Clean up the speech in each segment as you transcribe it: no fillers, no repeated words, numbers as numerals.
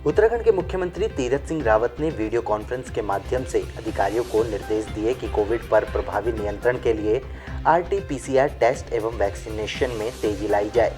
उत्तराखंड के मुख्यमंत्री तीरथ सिंह रावत ने वीडियो कॉन्फ्रेंस के माध्यम से अधिकारियों को निर्देश दिए कि कोविड पर प्रभावी नियंत्रण के लिए RT-PCR टेस्ट एवं वैक्सीनेशन में तेजी लाई जाए।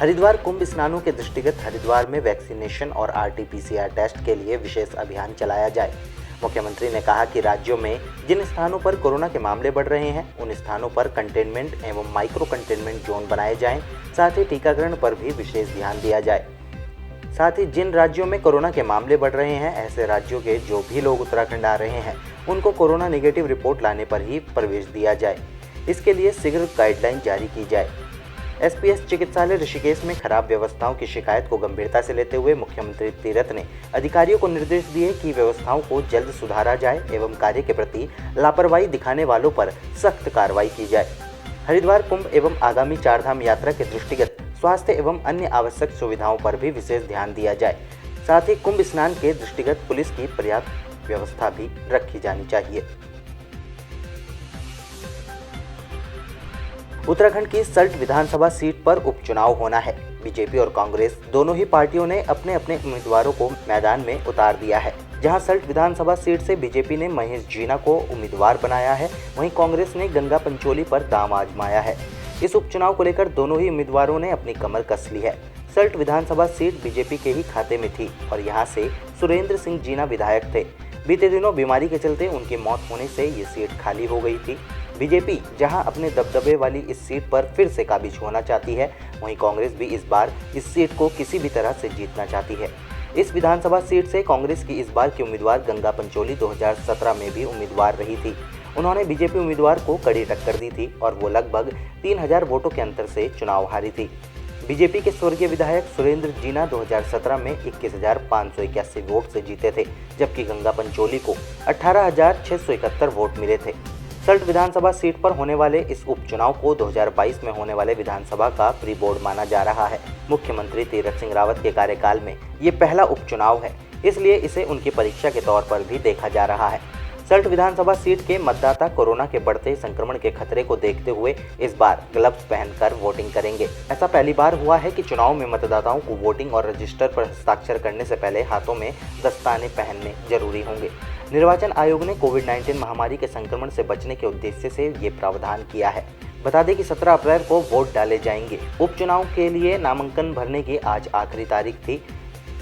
हरिद्वार कुंभ स्नानों के दृष्टिगत हरिद्वार में वैक्सीनेशन और RT-PCR टेस्ट के लिए विशेष अभियान चलाया जाए। मुख्यमंत्री ने कहा कि राज्यों में जिन स्थानों पर कोरोना के मामले बढ़ रहे हैं, उन स्थानों पर कंटेनमेंट एवं माइक्रो कंटेनमेंट जोन बनाए जाएं, साथ ही टीकाकरण पर भी विशेष ध्यान दिया जाए। साथ ही जिन राज्यों में कोरोना के मामले बढ़ रहे हैं, ऐसे राज्यों के जो भी लोग उत्तराखंड आ रहे हैं, उनको कोरोना नेगेटिव रिपोर्ट लाने पर ही प्रवेश दिया जाए। इसके लिए शीघ्र गाइडलाइन जारी की जाए। SPS चिकित्सालय ऋषिकेश में खराब व्यवस्थाओं की शिकायत को गंभीरता से लेते हुए मुख्यमंत्री तीरथ ने अधिकारियों को निर्देश दिए कि व्यवस्थाओं को जल्द सुधारा जाए एवं कार्य के प्रति लापरवाही दिखाने वालों पर सख्त कार्रवाई की जाए। हरिद्वार कुंभ एवं आगामी चारधाम यात्रा के दृष्टिगत स्वास्थ्य एवं अन्य आवश्यक सुविधाओं पर भी विशेष ध्यान दिया जाए। साथ ही कुंभ स्नान के दृष्टिगत पुलिस की पर्याप्त व्यवस्था भी रखी जानी चाहिए। उत्तराखंड की सल्ट विधानसभा सीट पर उपचुनाव होना है। बीजेपी और कांग्रेस दोनों ही पार्टियों ने अपने अपने उम्मीदवारों को मैदान में उतार दिया है। जहां सल्ट विधानसभा सीट से बीजेपी ने महेश जीना को उम्मीदवार बनाया है, वहीं कांग्रेस ने गंगा पंचोली पर दांव आजमाया है। इस उपचुनाव को लेकर दोनों ही उम्मीदवारों ने अपनी कमर कस ली है। सल्ट विधानसभा सीट बीजेपी के ही खाते में थी और यहां से सुरेंद्र सिंह जीना विधायक थे। बीते दिनों बीमारी के चलते उनकी मौत होने से ये सीट खाली हो गई थी। बीजेपी जहां अपने दबदबे वाली इस सीट पर फिर से काबिज होना चाहती है, वहीं कांग्रेस भी इस बार इस सीट को किसी भी तरह से जीतना चाहती है। इस विधानसभा सीट से कांग्रेस की इस बार की उम्मीदवार गंगा पंचोली 2017 में भी उम्मीदवार रही थी। उन्होंने बीजेपी उम्मीदवार को कड़ी टक्कर दी थी और वो लगभग 3000 वोटों के अंतर से चुनाव हारी थी। बीजेपी के स्वर्गीय विधायक सुरेंद्र जीना 2017 में 21,581 वोट से जीते थे, जबकि गंगा पंचोली को 18,671 वोट मिले थे। सल्ट विधानसभा सीट पर होने वाले इस उपचुनाव को 2022 में होने वाले विधानसभा का प्री बोर्ड माना जा रहा है। मुख्यमंत्री तीरथ सिंह रावत के कार्यकाल में ये पहला उपचुनाव है, इसलिए इसे उनकी परीक्षा के तौर पर भी देखा जा रहा है। सल्ट विधानसभा सीट के मतदाता कोरोना के बढ़ते संक्रमण के खतरे को देखते हुए इस बार ग्लव्स पहनकर वोटिंग करेंगे। ऐसा पहली बार हुआ है कि चुनाव में मतदाताओं को वोटिंग और रजिस्टर पर हस्ताक्षर करने से पहले हाथों में दस्ताने पहनने जरूरी होंगे। निर्वाचन आयोग ने कोविड-19 महामारी के संक्रमण से बचने के उद्देश्य से ये प्रावधान किया है। बता दें कि 17 अप्रैल को वोट डाले जाएंगे। उपचुनाव के लिए नामांकन भरने की आज आखिरी तारीख थी।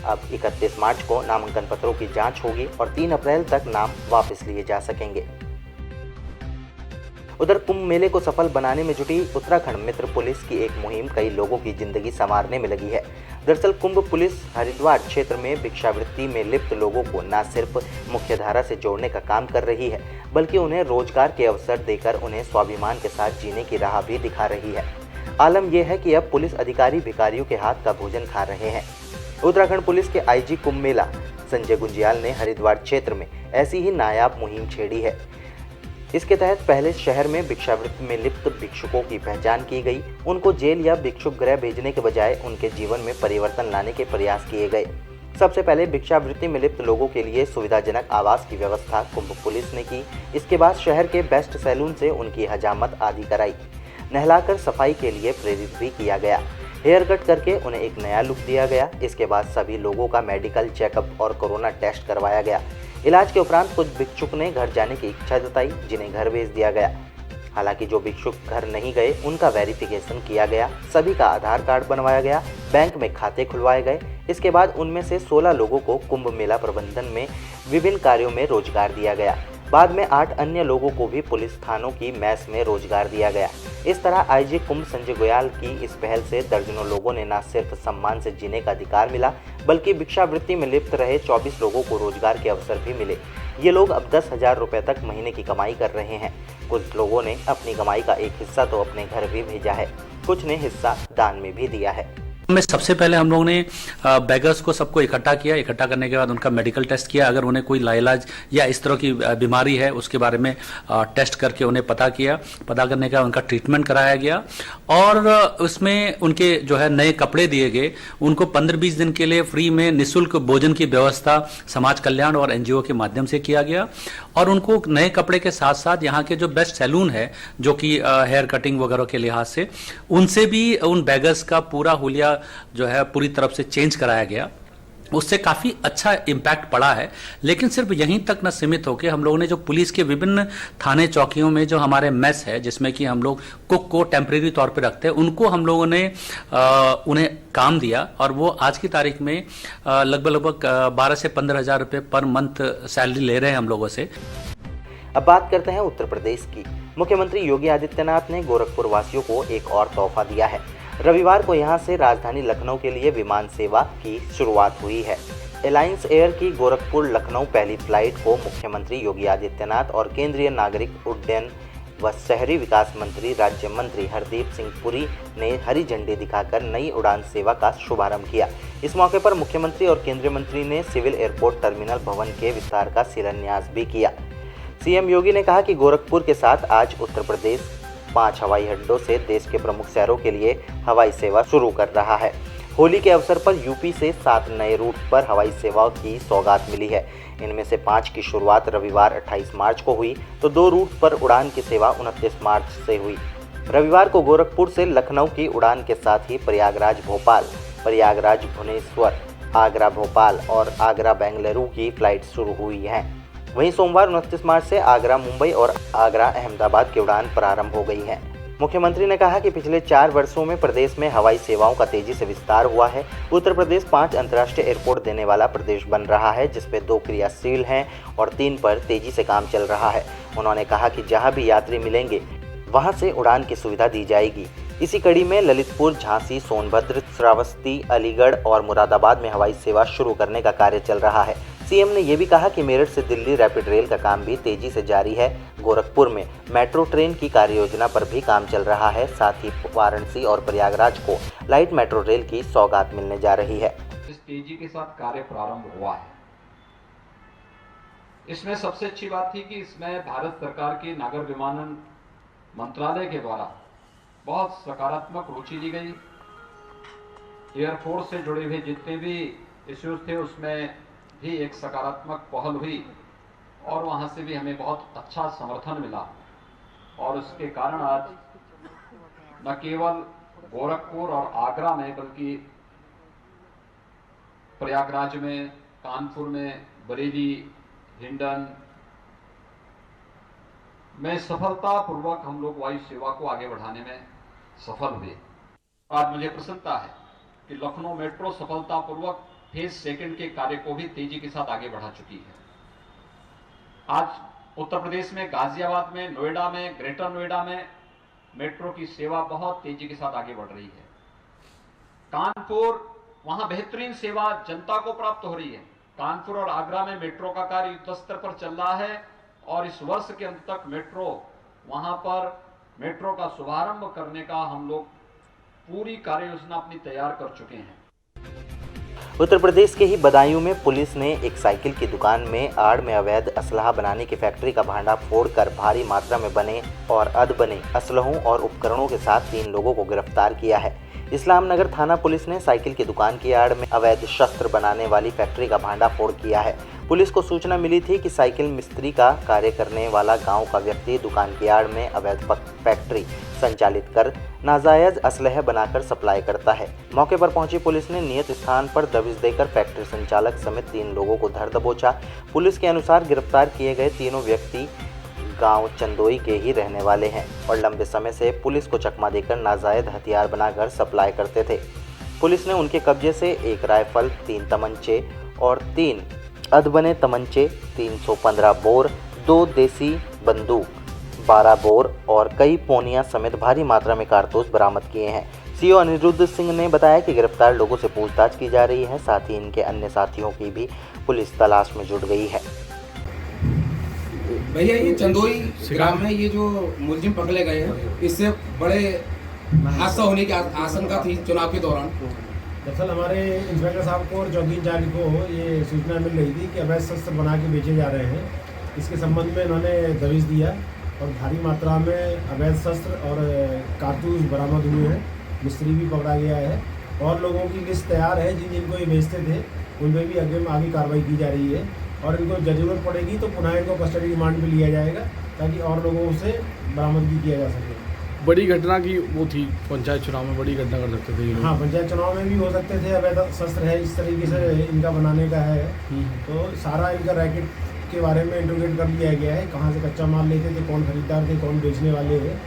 अब 31 मार्च को नामांकन पत्रों की जांच होगी और 3 अप्रैल तक नाम वापस लिए जा सकेंगे। उधर कुंभ मेले को सफल बनाने में जुटी उत्तराखंड मित्र पुलिस की एक मुहिम कई लोगों की जिंदगी संवारने में लगी है। दरअसल कुंभ पुलिस हरिद्वार क्षेत्र में भिक्षावृत्ति में लिप्त लोगों को न सिर्फ मुख्यधारा से जोड़ने का काम कर रही है, बल्कि उन्हें रोजगार के अवसर देकर उन्हें स्वाभिमान के साथ जीने की राह भी दिखा रही है। आलम यह है कि अब पुलिस अधिकारी भिखारियों के हाथ का भोजन खा रहे हैं। उत्तराखंड पुलिस के IG कुंभ मेला संजय गुंजियाल ने हरिद्वार क्षेत्र में ऐसी ही नायाब मुहिम छेड़ी है। इसके तहत पहले शहर में भिक्षावृत्ति में लिप्त भिक्षुकों की पहचान की गई। उनको जेल या भिक्षुक गृह भेजने के बजाय उनके जीवन में परिवर्तन लाने के प्रयास किए गए। सबसे पहले भिक्षावृत्ति में लिप्त लोगों के लिए सुविधाजनक आवास की व्यवस्था कुंभ पुलिस ने की। इसके बाद शहर के बेस्ट सैलून से उनकी हजामत आदि कराई। नहलाकर सफाई के लिए प्रेरित भी किया गया। हेयर कट करके उन्हें एक नया लुक दिया गया। इसके बाद सभी लोगों का मेडिकल चेकअप और कोरोना टेस्ट करवाया गया। इलाज के उपरांत कुछ भिक्षुक ने घर जाने की इच्छा जताई, जिन्हें घर भेज दिया गया। हालांकि जो भिक्षुक घर नहीं गए, उनका वेरिफिकेशन किया गया। सभी का आधार कार्ड बनवाया गया, बैंक में खाते खुलवाए गए। इसके बाद उनमें से 16 लोगों को कुंभ मेला प्रबंधन में विभिन्न कार्यों में रोजगार दिया गया। बाद में 8 अन्य लोगों को भी पुलिस थानों की मैस में रोजगार दिया गया। इस तरह IG कुंभ संजय गोयल की इस पहल से दर्जनों लोगों ने न सिर्फ सम्मान से जीने का अधिकार मिला, बल्कि भिक्षावृत्ति में लिप्त रहे 24 लोगों को रोजगार के अवसर भी मिले। ये लोग अब 10,000 रुपए तक महीने की कमाई कर रहे हैं। कुछ लोगों ने अपनी कमाई का एक हिस्सा तो अपने घर भी भेजा है, कुछ ने हिस्सा दान में भी दिया है। में सबसे पहले हम लोगों ने बैगर्स को सबको इकट्ठा किया। इकट्ठा करने के बाद उनका मेडिकल टेस्ट किया। अगर उन्हें कोई लाइलाज या इस तरह की बीमारी है उसके बारे में टेस्ट करके उन्हें पता किया। पता करने का उनका ट्रीटमेंट कराया गया और उसमें उनके जो है नए कपड़े दिए गए। उनको 15-20 दिन के लिए फ्री में निःशुल्क भोजन की व्यवस्था समाज कल्याण और NGO के माध्यम से किया गया। और उनको नए कपड़े के साथ साथ यहाँ के जो बेस्ट सैलून है जो कि हेयर कटिंग वगैरह के लिहाज से, उनसे भी उन बैगर्स का पूरा हुलिया जो है पूरी तरफ से चेंज कराया गया, उससे काफ़ी अच्छा इम्पैक्ट पड़ा है। लेकिन सिर्फ यहीं तक न सीमित होकर हम लोगों ने जो पुलिस के विभिन्न थाने चौकियों में जो हमारे मेस है, जिसमें कि हम लोग कुक को टेम्परेरी तौर पे रखते हैं, उनको हम लोगों ने उन्हें काम दिया और वो आज की तारीख में लगभग 12 से 15 हज़ार रुपये पर मंथ सैलरी ले रहे हैं हम लोगों से। अब बात करते हैं उत्तर प्रदेश की। मुख्यमंत्री योगी आदित्यनाथ ने गोरखपुर वासियों को एक और तोहफा दिया है। रविवार को यहां से राजधानी लखनऊ के लिए विमान सेवा की शुरुआत हुई है। एलायंस एयर की गोरखपुर लखनऊ पहली फ्लाइट को मुख्यमंत्री योगी आदित्यनाथ और केंद्रीय नागरिक उड्डयन व शहरी विकास मंत्री राज्य मंत्री हरदीप सिंह पुरी ने हरी झंडी दिखाकर नई उड़ान सेवा का शुभारंभ किया। इस मौके पर मुख्यमंत्री और केंद्रीय मंत्री ने सिविल एयरपोर्ट टर्मिनल भवन के विस्तार का शिलान्यास भी किया। सीएम योगी ने कहा कि गोरखपुर के साथ आज उत्तर प्रदेश 5 हवाई अड्डों से देश के प्रमुख शहरों के लिए हवाई सेवा शुरू कर रहा है। होली के अवसर पर यूपी से 7 नए रूट पर हवाई सेवाओं की सौगात मिली है। इनमें से 5 की शुरुआत रविवार 28 मार्च को हुई तो 2 रूट पर उड़ान की सेवा 29 मार्च से हुई। रविवार को गोरखपुर से लखनऊ की उड़ान के साथ ही प्रयागराज भोपाल, प्रयागराज भुवनेश्वर, आगरा भोपाल और आगरा बेंगलुरु की फ्लाइट शुरू हुई हैं। वहीं सोमवार 29 मार्च से आगरा मुंबई और आगरा अहमदाबाद की उड़ान प्रारंभ हो गई है। मुख्यमंत्री ने कहा कि पिछले 4 वर्षों में प्रदेश में हवाई सेवाओं का तेजी से विस्तार हुआ है। उत्तर प्रदेश 5 अंतर्राष्ट्रीय एयरपोर्ट देने वाला प्रदेश बन रहा है, जिसमें 2 क्रियाशील हैं और 3 पर तेजी से काम चल रहा है। उन्होंने कहा कि जहां भी यात्री मिलेंगे वहां से उड़ान की सुविधा दी जाएगी। इसी कड़ी में ललितपुर, झांसी, सोनभद्र, श्रावस्ती, अलीगढ़ और मुरादाबाद में हवाई सेवा शुरू करने का कार्य चल रहा है। सीएम ने यह भी कहा कि मेरठ से दिल्ली रैपिड रेल का काम भी तेजी से जारी है। गोरखपुर में मेट्रो ट्रेन की कार्य योजना पर भी काम चल रहा है। साथ ही वाराणसी और प्रयागराज को लाइट मेट्रो रेल की सौगात मिलने जा रही है। इस तेजी के साथ कार्य प्रारंभ हुआ है। इसमें सबसे अच्छी बात थी कि इसमें भारत सरकार के नागर विमानन मंत्रालय के द्वारा बहुत सकारात्मक रुचि ली गई। एयरफोर्स से जुड़े हुए जितने भी इश्यूज थे उसमें भी एक सकारात्मक पहल हुई और वहां से भी हमें बहुत अच्छा समर्थन मिला और उसके कारण आज न केवल गोरखपुर और आगरा में बल्कि प्रयागराज में, कानपुर में, बरेली, हिंडन में सफलतापूर्वक हम लोग वायु सेवा को आगे बढ़ाने में सफल हुए। आज मुझे प्रसन्नता है कि लखनऊ मेट्रो सफलतापूर्वक फेज 2 के कार्य को भी तेजी के साथ आगे बढ़ा चुकी है। आज उत्तर प्रदेश में गाजियाबाद में, नोएडा में, ग्रेटर नोएडा में मेट्रो की सेवा बहुत तेजी के साथ आगे बढ़ रही है। कानपुर, वहां बेहतरीन सेवा जनता को प्राप्त हो रही है। कानपुर और आगरा में मेट्रो का कार्य युद्ध स्तर पर चल रहा है और इस वर्ष के अंत तक मेट्रो, वहां पर मेट्रो का शुभारंभ करने का हम लोग पूरी कार्य योजना अपनी तैयार कर चुके हैं। उत्तर प्रदेश के ही बदायूं में पुलिस ने एक साइकिल की दुकान में आड़ में अवैध असलहा बनाने की फैक्ट्री का भांडा फोड़कर भारी मात्रा में बने और अधबने असलहों और उपकरणों के साथ 3 लोगों को गिरफ्तार किया है। इस्लाम नगर थाना पुलिस ने साइकिल की दुकान की आड़ में अवैध शस्त्र बनाने वाली फैक्ट्री का भांडाफोड़ किया है। पुलिस को सूचना मिली थी कि साइकिल मिस्त्री का कार्य करने वाला गांव का व्यक्ति दुकान की आड़ में अवैध फैक्ट्री संचालित कर नाजायज असलहे बनाकर सप्लाई करता है। मौके पर पहुंची पुलिस ने नियत स्थान पर दबिश देकर फैक्ट्री संचालक समेत 3 लोगों को धर दबोचा। पुलिस के अनुसार गिरफ्तार किए गए तीनों व्यक्ति गांव चंदोई के ही रहने वाले हैं और लंबे समय से पुलिस को चकमा देकर नाजायज हथियार बनाकर सप्लाई करते थे। पुलिस ने उनके कब्जे से 1 राइफल, 3 तमंचे और 3 अधबने तमंचे, 315 बोर, 2 देसी बंदूक, 12 बोर और कई पोनियां समेत भारी मात्रा में कारतूस बरामद किए हैं। सीओ अनिरुद्ध सिंह ने बताया कि गिरफ्तार लोगों से पूछताछ की जा रही है। साथ ही इनके अन्य साथियों की भी पुलिस तलाश में जुट गई है। भैया, ये चंदोई ग्राम में ये जो मुलजिम पकड़े गए हैं, इससे बड़े हादसा होने की आशंका थी चुनाव के दौरान। दरअसल हमारे इंस्पेक्टर साहब को और चौकी इंचार्ज को ये सूचना मिल रही थी कि अवैध शस्त्र बना के बेचे जा रहे हैं। इसके संबंध में इन्होंने दबिश दिया और भारी मात्रा में अवैध शस्त्र और कारतूस बरामद हुए हैं। मिस्त्री भी पकड़ा गया है और लोगों की लिस्ट तैयार है जिनको ये बेचते थे, उनमें भी आगे कार्रवाई की जा रही है और इनको जरूरत पड़ेगी तो पुनः इनको कस्टडी रिमांड में लिया जाएगा ताकि और लोगों से बरामदगी किया जा सके। बड़ी घटना की वो थी, पंचायत चुनाव में बड़ी घटना कर सकते थे ये लोग। हाँ, पंचायत चुनाव में भी हो सकते थे। अवैध शस्त्र है, इस तरीके से इनका बनाने का है, तो सारा इनका रैकेट के बारे में इंट्रोगेट कर लिया गया है। कहाँ से कच्चा माल लेते थे, कौन खरीदार थे, कौन बेचने वाले हैं,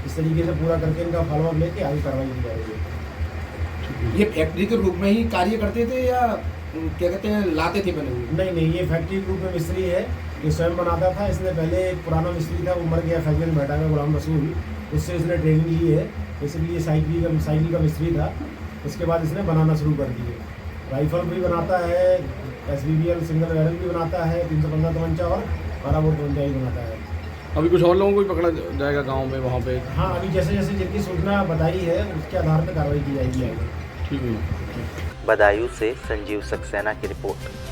इस तरीके से पूरा करके इनका फॉलोअप लेके आगे कार्रवाई की जाएगी। ये फैक्ट्री के रूप में ही कार्य करते थे या क्या कहते हैं लाते थे बने हुए? नहीं नहीं, ये फैक्ट्री ग्रुप में मिस्त्री है, ये स्वयं बनाता था। इसने पहले एक पुराना मिस्त्री था, वो मर गया फैक्ट्री में बैठा हुआ, गुलाम रसूल, उससे इसने ट्रेनिंग ली है। इसलिए साइकिल का मिस्त्री था। उसके बाद इसने बनाना शुरू कर दिए। राइफल भी बनाता है, SBBL सिंगल बैरल भी बनाता है, 315 तमंचा और 12 बोर तमंचा भी बनाता है। अभी कुछ और लोगों को भी पकड़ा जाएगा गाँव में वहाँ पे? हाँ, अभी जैसे जैसे जितनी सूचना बताई है उसके आधार पर कार्रवाई की जाएगी आगे। ठीक है। बदायूं से संजीव सक्सेना की रिपोर्ट।